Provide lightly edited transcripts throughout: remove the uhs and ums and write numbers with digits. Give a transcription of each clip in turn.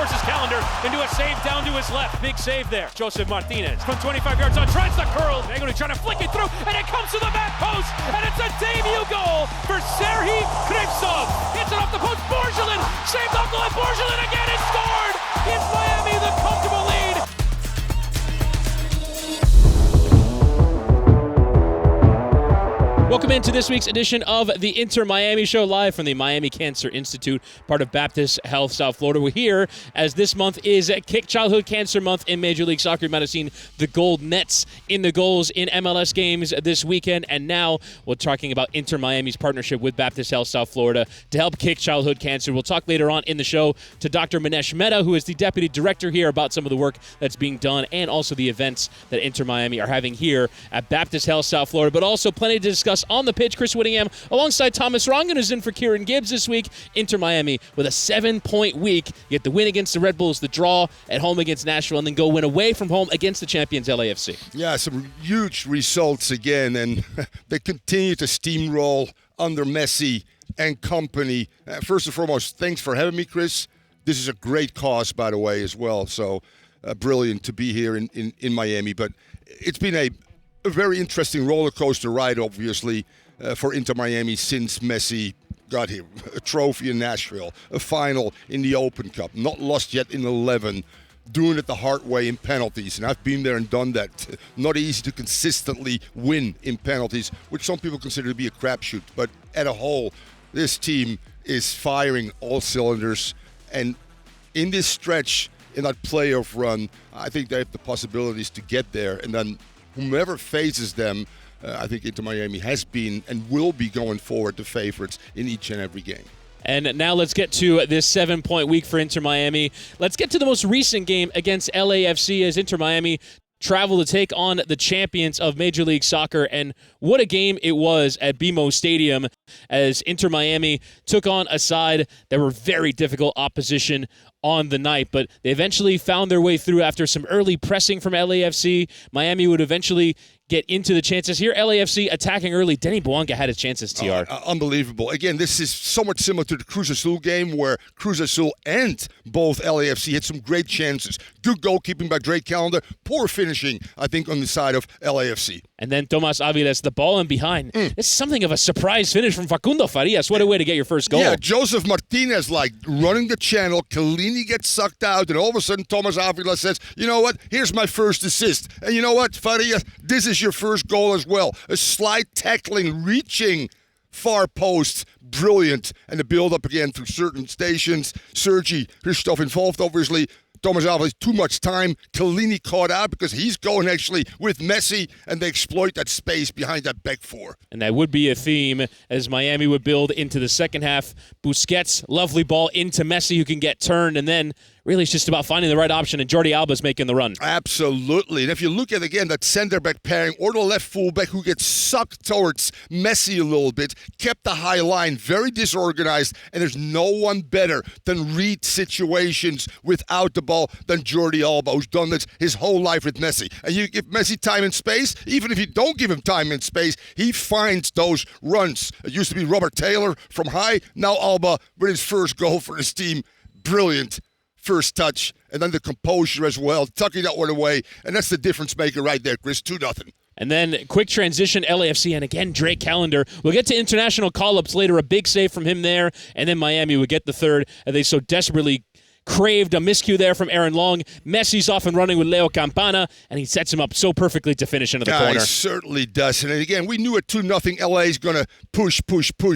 forces Calendar into a save down to his left. Big save there. Joseph Martinez from 25 yards on, tries the curl. Angoli trying to flick it through, and it comes to the back post, and it's a debut goal for Serhii Krivtsov. Hits it off the post. Borgelin saved off the line. Borgelin again has scored. Gives Miami the comfortable lead. Welcome into this week's edition of the Inter Miami Show, live from the Miami Cancer Institute, part of Baptist Health South Florida. We're here as this month is Kick Childhood Cancer Month in Major League Soccer. You might have seen the gold nets in the goals in MLS games this weekend, and now we're talking about Inter Miami's partnership with Baptist Health South Florida to help kick childhood cancer. We'll talk later on in the show to Dr. Minesh Mehta, who is the deputy director here, about some of the work that's being done and also the events that Inter Miami are having here at Baptist Health South Florida, but also plenty to discuss on the pitch. Chris Wittyngham alongside Thomas Rungen is in for Kieran Gibbs this week. Inter Miami with a 7-point week. You get the win against the Red Bulls, the draw at home against Nashville, and then go win away from home against the champions LAFC. Yeah, some huge results again, and they continue to steamroll under Messi and company. First and foremost, thanks for having me, Chris. This is a great cause, by the way, as well. So brilliant to be here in Miami. But it's been a very interesting roller coaster ride, obviously, for Inter Miami since Messi got here. A trophy in Nashville, a final in the Open Cup, not lost yet in 11, doing it the hard way in penalties. And I've been there and done that. Not easy to consistently win in penalties, which some people consider to be a crapshoot. But at a whole, this team is firing all cylinders. And in this stretch, in that playoff run, I think they have the possibilities to get there. And then whomever faces them, I think Inter Miami has been and will be going forward the favorites in each and every game. And now let's get to this 7-point week for Inter Miami. Let's get to the most recent game against LAFC as Inter Miami travel to take on the champions of Major League Soccer. And what a game it was at BMO Stadium as Inter Miami took on a side that were very difficult opposition on the night, but they eventually found their way through after some early pressing from LAFC. Miami would eventually get into the chances here. LAFC attacking early. Denny Bouanga had his chances, TR. Unbelievable. Again, this is somewhat similar to the Cruz Azul game where Cruz Azul and both LAFC had some great chances. Good goalkeeping by Drake Calendar. Poor finishing, I think, on the side of LAFC. And then Tomas Aviles, the ball in behind. It's something of a surprise finish from Facundo Farias. What a way to get your first goal. Yeah, Joseph Martinez, running the channel. Kellini gets sucked out, and all of a sudden Tomas Aviles says, you know what, here's my first assist. And you know what, Farias, this is your first goal as well. A slide tackling, reaching far post. Brilliant. And the build-up again through certain stations. Sergi Christoph involved, obviously. Tomas Aviles, too much time. Kellini caught out because he's going actually with Messi, and they exploit that space behind that back four. And that would be a theme as Miami would build into the second half. Busquets, lovely ball into Messi who can get turned, and then really it's just about finding the right option, and Jordi Alba's making the run. Absolutely. And if you look at, again, that center-back pairing or the left fullback who gets sucked towards Messi a little bit, kept the high line, very disorganized, and there's no one better than read situations without the ball than Jordi Alba, who's done this his whole life with Messi. And you give Messi time and space, even if you don't give him time and space, he finds those runs. It used to be Robert Taylor from high, now Alba with his first goal for his team. Brilliant. First touch, and then the composure as well, tucking that one away, and that's the difference maker right there, Chris. 2-0. And then quick transition, LAFC, and again, Drake Calendar. We'll get to international call-ups later, a big save from him there, and then Miami would get the third, and they so desperately craved a miscue there from Aaron Long. Messi's off and running with Leo Campana, and he sets him up so perfectly to finish into the corner. He certainly does. And again, we knew at 2-0 LA is going to push.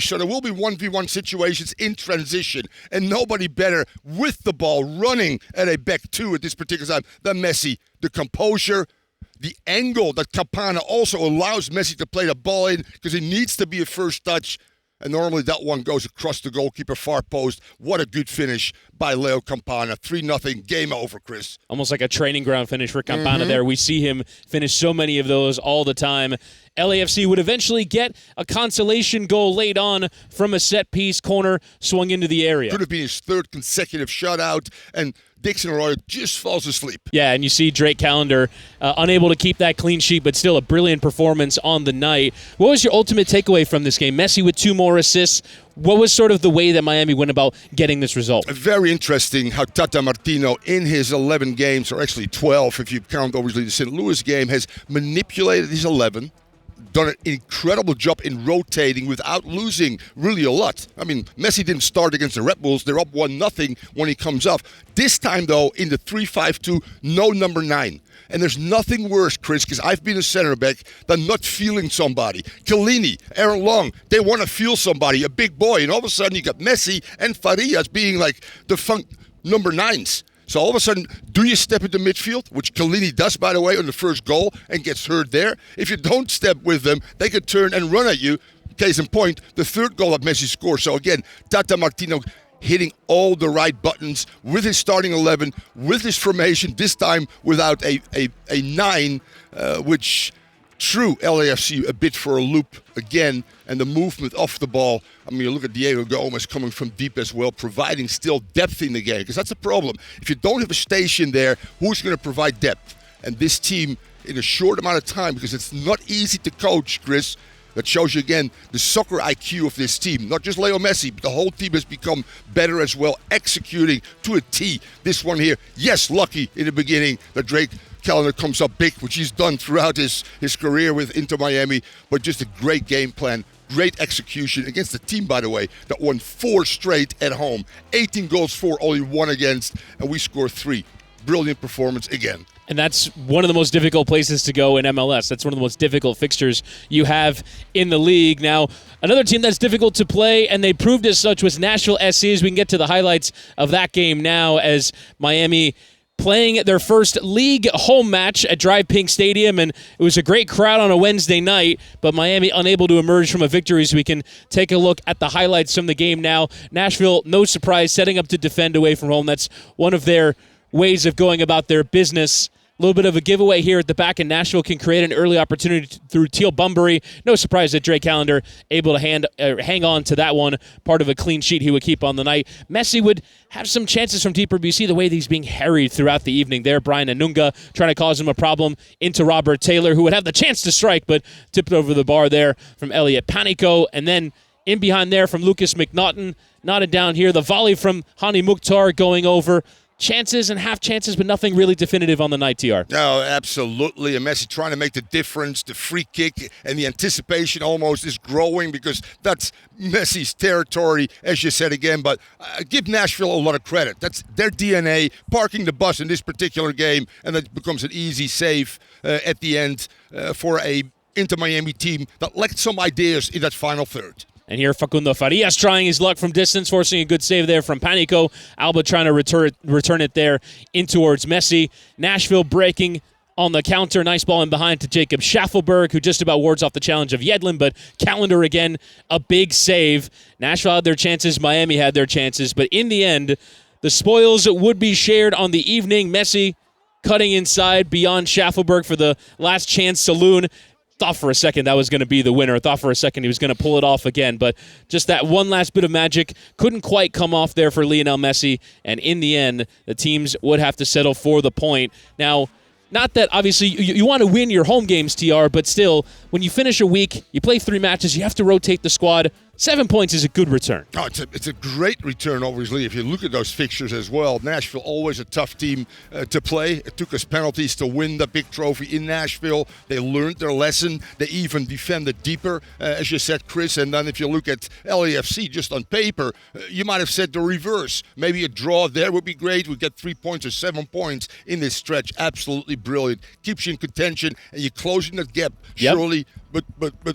So there will be 1v1 situations in transition, and nobody better with the ball running at a back two at this particular time than Messi. The composure, the angle that Campana also allows Messi to play the ball in because it needs to be a first touch. And normally that one goes across the goalkeeper far post. What a good finish by Leo Campana. 3-0, game over, Chris. Almost like a training ground finish for Campana there. We see him finish so many of those all the time. LAFC would eventually get a consolation goal late on from a set-piece corner swung into the area. Could have been his third consecutive shutout. And Dixon Arroyo just falls asleep. Yeah, and you see Drake Callender unable to keep that clean sheet, but still a brilliant performance on the night. What was your ultimate takeaway from this game? Messi with 2 more assists. What was sort of the way that Miami went about getting this result? Very interesting how Tata Martino, in his 11 games, or actually 12 if you count obviously the St. Louis game, has manipulated his 11, done an incredible job in rotating without losing really a lot. I mean, Messi didn't start against the Red Bulls. They're up 1-0 when he comes off. This time, though, in the 3-5-2, no number 9. And there's nothing worse, Chris, because I've been a center back, than not feeling somebody. Chiellini, Aaron Long, they want to feel somebody, a big boy. And all of a sudden, you got Messi and Farias being like the number 9s. So all of a sudden, do you step into midfield, which Chiellini does, by the way, on the first goal and gets hurt there? If you don't step with them, they could turn and run at you. Case in point, the 3rd goal that Messi scores. So again, Tata Martino hitting all the right buttons with his starting 11, with his formation, this time without a 9, which threw LAFC a bit for a loop again, and the movement off the ball. I mean, you look at Diego Gomez coming from deep as well, providing still depth in the game, because that's a problem. If you don't have a station there, who's going to provide depth? And this team, in a short amount of time, because it's not easy to coach, Chris, that shows you again the soccer IQ of this team. Not just Leo Messi, but the whole team has become better as well, executing to a T. This one here, yes, lucky in the beginning that Drake Callender comes up big, which he's done throughout his career with Inter Miami, but just a great game plan, great execution against the team, by the way, that won 4 straight at home. 18 goals for, only 1 against, and we scored 3. Brilliant performance again. And that's one of the most difficult places to go in MLS. That's one of the most difficult fixtures you have in the league. Now, another team that's difficult to play, and they proved as such, was Nashville SC. As we can get to the highlights of that game now, as Miami playing their first league home match at Drive Pink Stadium, and it was a great crowd on a Wednesday night, but Miami unable to emerge from a victory. So we can take a look at the highlights from the game now. Nashville, no surprise, setting up to defend away from home. That's one of their ways of going about their business. A little bit of a giveaway here at the back, and Nashville can create an early opportunity through Teal Bunbury. No surprise that Drake Callender able to hang on to that one, part of a clean sheet he would keep on the night. Messi would have some chances from deeper, but you see the way that he's being harried throughout the evening there. Brian Anunga trying to cause him a problem into Robert Taylor, who would have the chance to strike, but tipped over the bar there from Elliot Panico. And then in behind there from Lucas McNaughton, knotted down here. The volley from Hani Mukhtar going over. Chances and half chances, but nothing really definitive on the night, TR. No, absolutely. And Messi trying to make the difference. The free kick and the anticipation almost is growing, because that's Messi's territory, as you said again. But give Nashville a lot of credit. That's their DNA, parking the bus in this particular game, and that becomes an easy save at the end for a Inter Miami team that lacked some ideas in that final third. And here Facundo Farias trying his luck from distance, forcing a good save there from Panico. Alba trying to return it there in towards Messi. Nashville breaking on the counter. Nice ball in behind to Jacob Schaffelberg, who just about wards off the challenge of Yedlin, but Callender again, a big save. Nashville had their chances, Miami had their chances, but in the end, the spoils would be shared on the evening. Messi cutting inside beyond Schaffelberg for the last chance saloon. Thought for a second that was going to be the winner. Thought for a second he was going to pull it off again, but just that one last bit of magic couldn't quite come off there for Lionel Messi, and in the end, the teams would have to settle for the point. Now, not that obviously you want to win your home games, TR, but still, when you finish a week, you play 3 matches, you have to rotate the squad. 7 points is a good return. Oh, it's a great return, obviously, if you look at those fixtures as well. Nashville, always a tough team to play. It took us penalties to win the big trophy in Nashville. They learned their lesson. They even defended deeper, as you said, Chris. And then if you look at LAFC, just on paper, you might have said the reverse. Maybe a draw there would be great. We get 3 points or 7 points in this stretch. Absolutely brilliant. Keeps you in contention, and you're closing that gap, surely, but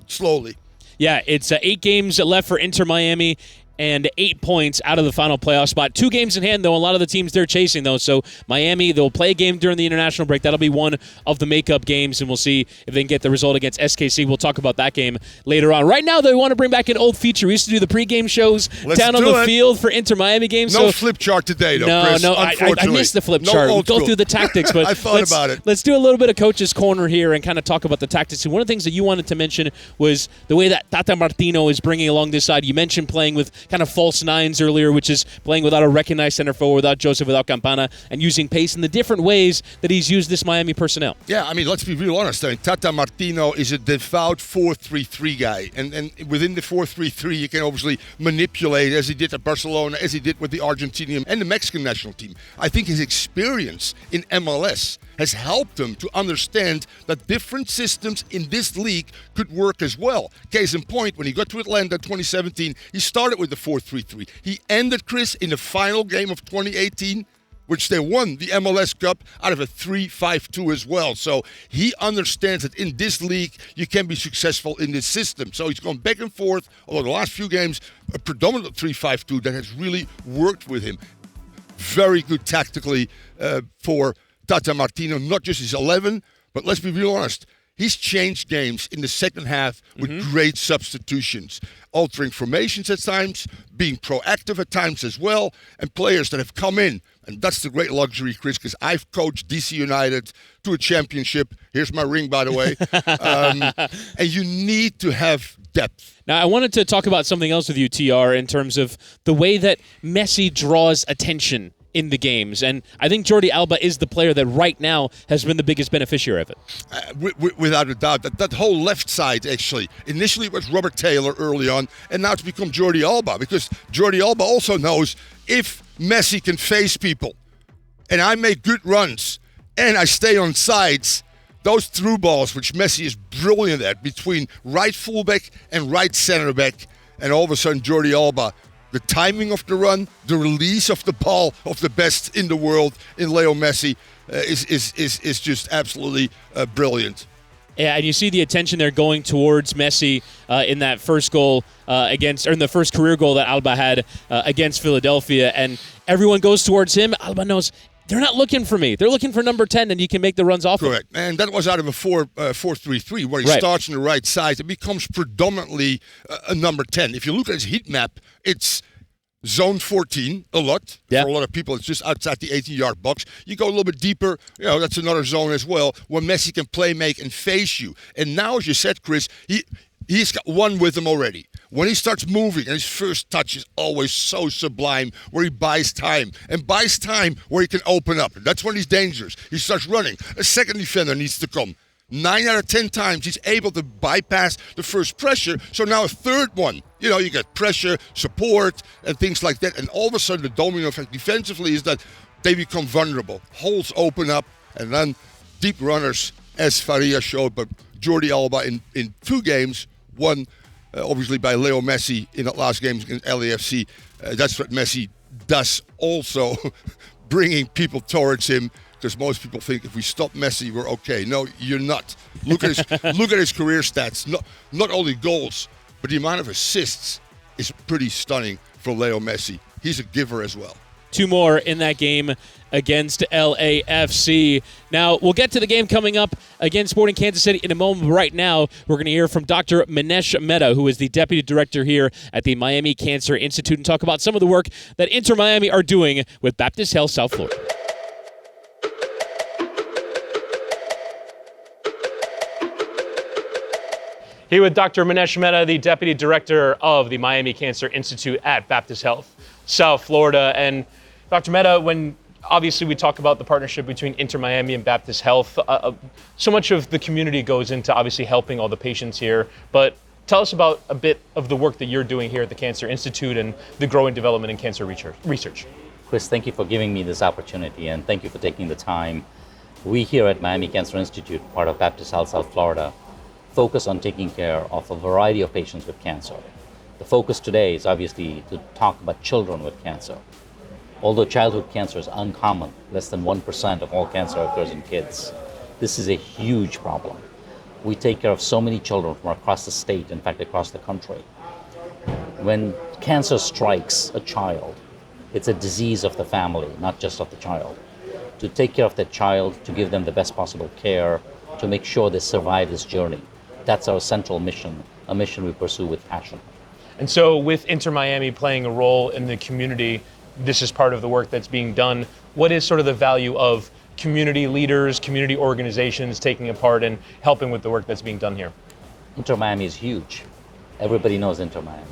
slowly. Yeah, it's 8 games left for Inter Miami and 8 points out of the final playoff spot. 2 games in hand, though. A lot of the teams they're chasing, though. So Miami, they'll play a game during the international break. That'll be one of the makeup games, and we'll see if they can get the result against SKC. We'll talk about that game later on. Right now, they want to bring back an old feature. We used to do the pregame shows down on the field for Inter Miami games. No flip chart today, though, Chris. No, I missed the flip chart. We'll go through the tactics, but I thought about it. Let's do a little bit of Coach's Corner here and kind of talk about the tactics. And one of the things that you wanted to mention was the way that Tata Martino is bringing along this side. You mentioned playing with kind of false nines earlier, which is playing without a recognized center forward, without Joseph, without Campana, and using pace in the different ways that he's used this Miami personnel. Yeah, I mean, let's be real honest. I mean, Tata Martino is a devout 4-3-3 guy. And within the 4-3-3, you can obviously manipulate, as he did at Barcelona, as he did with the Argentinian and the Mexican national team. I think his experience in MLS has helped him to understand that different systems in this league could work as well. Case in point, when he got to Atlanta in 2017, he started with the 4-3-3. He ended, Chris, in the final game of 2018, which they won the MLS Cup out of a 3-5-2 as well. So he understands that in this league, you can be successful in this system. So he's gone back and forth, although the last few games, a predominant 3-5-2 that has really worked with him. Very good tactically for Tata Martino, not just his 11, but let's be real honest. He's changed games in the second half with great substitutions, altering formations at times, being proactive at times as well, and players that have come in. And that's the great luxury, Chris, because I've coached DC United to a championship. Here's my ring, by the way. And you need to have depth. Now, I wanted to talk about something else with you, TR, in terms of the way that Messi draws attention in the games. And I think Jordi Alba is the player that right now has been the biggest beneficiary of it. Without a doubt. That whole left side, actually, initially it was Robert Taylor early on, and now it's become Jordi Alba, because Jordi Alba also knows if Messi can face people, and I make good runs, and I stay on sides, those through balls, which Messi is brilliant at, between right fullback and right center back, and all of a sudden Jordi Alba, the timing of the run, the release of the ball of the best in the world in Leo Messi is just absolutely brilliant. Yeah, and you see the attention there going towards Messi in that first goal or in the first career goal that Alba had against Philadelphia, and everyone goes towards him. Alba knows they're not looking for me. They're looking for number 10, and you can make the runs off. Correct. And that was out of a 4-3-3, where he starts on the right side. It becomes predominantly a number 10. If you look at his heat map, it's zone 14 a lot. Yeah. For a lot of people, it's just outside the 18-yard box. You go a little bit deeper, that's another zone as well, where Messi can play make and face you. And now, as you said, Chris, he's got one with him already. When he starts moving, and his first touch is always so sublime, where he buys time, and buys time where he can open up. That's when he's dangerous. He starts running. A second defender needs to come. 9 out of 10 times, he's able to bypass the first pressure. So now a third one. You get pressure, support, and things like that. And all of a sudden, the domino effect defensively is that they become vulnerable. Holes open up, and then deep runners, as Faria showed. But Jordi Alba in 2 games, one obviously by Leo Messi in that last game against LAFC. That's what Messi does also, bringing people towards him, because most people think if we stop Messi, we're okay. No, you're not. Look at his career stats. Not only goals, but the amount of assists is pretty stunning for Leo Messi. He's a giver as well. 2 more in that game against LAFC. Now, we'll get to the game coming up against Sporting Kansas City in a moment. Right now, we're going to hear from Dr. Minesh Mehta, who is the Deputy Director here at the Miami Cancer Institute, and talk about some of the work that Inter Miami are doing with Baptist Health South Florida. Here with Dr. Minesh Mehta, the Deputy Director of the Miami Cancer Institute at Baptist Health South Florida. And Dr. Mehta, when obviously we talk about the partnership between Inter Miami and Baptist Health, so much of the community goes into obviously helping all the patients here. But tell us about a bit of the work that you're doing here at the Cancer Institute and the growing development in cancer research. Chris, thank you for giving me this opportunity, and thank you for taking the time. We here at Miami Cancer Institute, part of Baptist Health South Florida, focus on taking care of a variety of patients with cancer. The focus today is obviously to talk about children with cancer. Although childhood cancer is uncommon, less than 1% of all cancer occurs in kids. This is a huge problem. We take care of so many children from across the state, in fact across the country. When cancer strikes a child, it's a disease of the family, not just of the child. To take care of that child, to give them the best possible care, to make sure they survive this journey. That's our central mission, a mission we pursue with passion. And so with Inter Miami playing a role in the community, this is part of the work that's being done. What is sort of the value of community leaders, community organizations taking a part in helping with the work that's being done here? Inter Miami is huge. Everybody knows Inter Miami.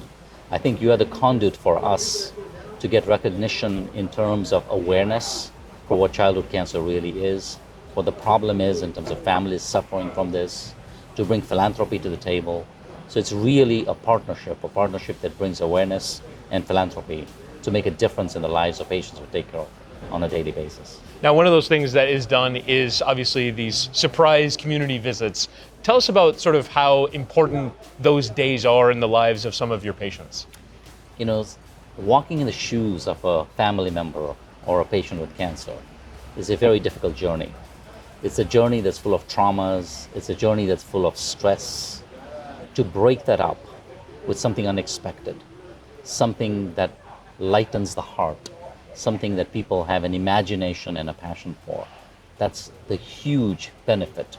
I think you are the conduit for us to get recognition in terms of awareness for what childhood cancer really is, what the problem is in terms of families suffering from this, to bring philanthropy to the table. So it's really a partnership that brings awareness and philanthropy to make a difference in the lives of patients we take care of on a daily basis. Now, one of those things that is done is obviously these surprise community visits. Tell us about sort of how important those days are in the lives of some of your patients. You know, walking in the shoes of a family member or a patient with cancer is a very difficult journey. It's a journey that's full of traumas. It's a journey that's full of stress. To break that up with something unexpected, something that lightens the heart, something that people have an imagination and a passion for. That's the huge benefit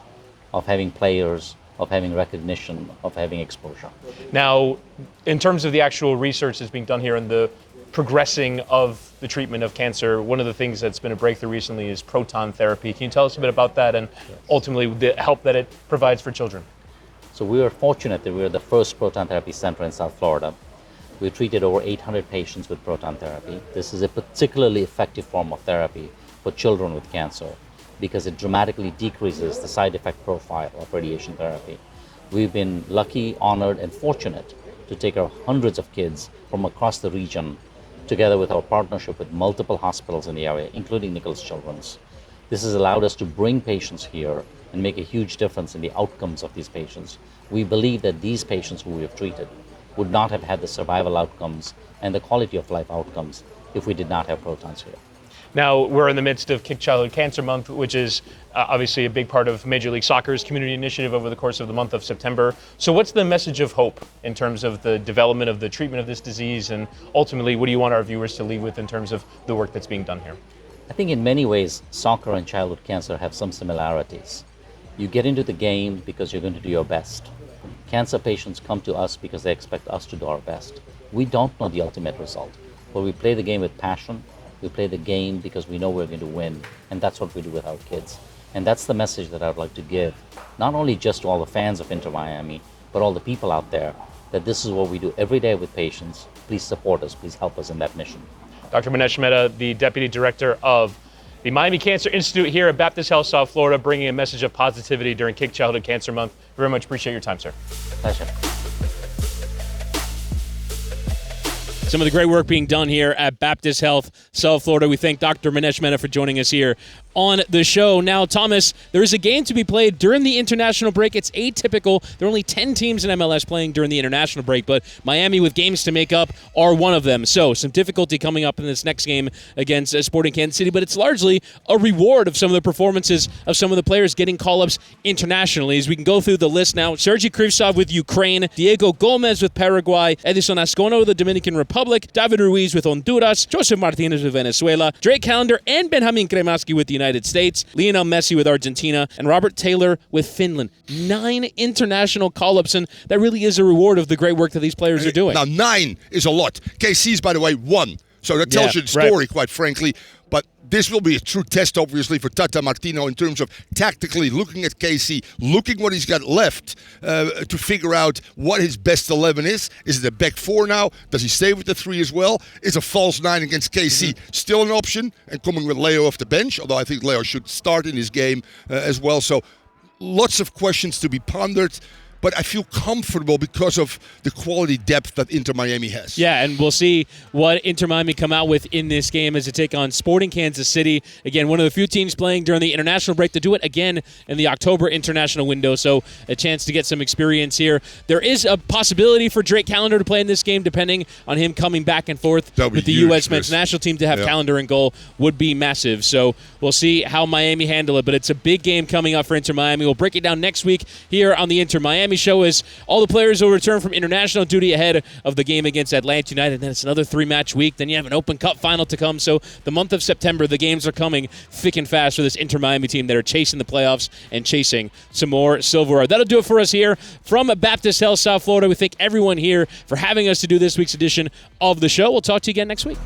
of having players, of having recognition, of having exposure. Now, in terms of the actual research that's being done here and the progressing of the treatment of cancer, one of the things that's been a breakthrough recently is proton therapy. Can you tell us a bit about that and ultimately the help that it provides for children? So we are fortunate that we are the first proton therapy center in South Florida. We've treated over 800 patients with proton therapy. This is a particularly effective form of therapy for children with cancer because it dramatically decreases the side effect profile of radiation therapy. We've been lucky, honored, and fortunate to take care of hundreds of kids from across the region, together with our partnership with multiple hospitals in the area, including Nichols Children's. This has allowed us to bring patients here and make a huge difference in the outcomes of these patients. We believe that these patients who we have treated would not have had the survival outcomes and the quality of life outcomes if we did not have protons here. Now, we're in the midst of Kick Childhood Cancer Month, which is obviously a big part of Major League Soccer's community initiative over the course of the month of September. So what's the message of hope in terms of the development of the treatment of this disease, and ultimately, what do you want our viewers to leave with in terms of the work that's being done here? I think in many ways, soccer and childhood cancer have some similarities. You get into the game because you're going to do your best. Cancer patients come to us because they expect us to do our best. We don't know the ultimate result, but we play the game with passion. We play the game because we know we're going to win, and that's what we do with our kids. And that's the message that I would like to give, not only just to all the fans of Inter Miami, but all the people out there, that this is what we do every day with patients. Please support us, please help us in that mission. Dr. Minesh Mehta, the Deputy Director of the Miami Cancer Institute here at Baptist Health South Florida, bringing a message of positivity during Kick Childhood Cancer Month. Very much appreciate your time, sir. Pleasure. Some of the great work being done here at Baptist Health South Florida. We thank Dr. Minesh Mehta for joining us here on the show. Now, Thomas, there is a game to be played during the international break. It's atypical. There are only 10 teams in MLS playing during the international break, but Miami, with games to make up, are one of them. So some difficulty coming up in this next game against Sporting Kansas City, but it's largely a reward of some of the performances of some of the players getting call-ups internationally. As we can go through the list now, Sergei Krivtsov with Ukraine, Diego Gomez with Paraguay, Edison Ascono with the Dominican Republic, David Ruiz with Honduras, Joseph Martinez with Venezuela, Drake Callender and Benjamin Kremaski with the United States, Lionel Messi with Argentina, and Robert Taylor with Finland. 9 international call-ups, and that really is a reward of the great work that these players are doing. Now, 9 is a lot. KC's, by the way, 1. So that tells you the story, quite frankly. But this will be a true test, obviously, for Tata Martino in terms of tactically looking at KC, looking what he's got left to figure out what his best 11 is. Is it a back 4 now? Does he stay with the 3 as well? Is a false 9 against KC still an option? And coming with Leo off the bench, although I think Leo should start in his game as well. So lots of questions to be pondered. But I feel comfortable because of the quality depth that Inter Miami has. Yeah, and we'll see what Inter Miami come out with in this game as they take on Sporting Kansas City. Again, one of the few teams playing during the international break to do it again in the October international window, so a chance to get some experience here. There is a possibility for Drake Callender to play in this game, depending on him coming back and forth with the U.S. men's national team. To have Callender in goal would be massive. So we'll see how Miami handle it, but it's a big game coming up for Inter Miami. We'll break it down next week here on the Inter Miami show as all the players will return from international duty ahead of the game against Atlanta United. Then it's another 3-match week. Then you have an Open Cup final to come. So the month of September, the games are coming thick and fast for this Inter Miami team that are chasing the playoffs and chasing some more silverware. That'll do it for us here from Baptist Health South Florida. We thank everyone here for having us to do this week's edition of the show. We'll talk to you again next week.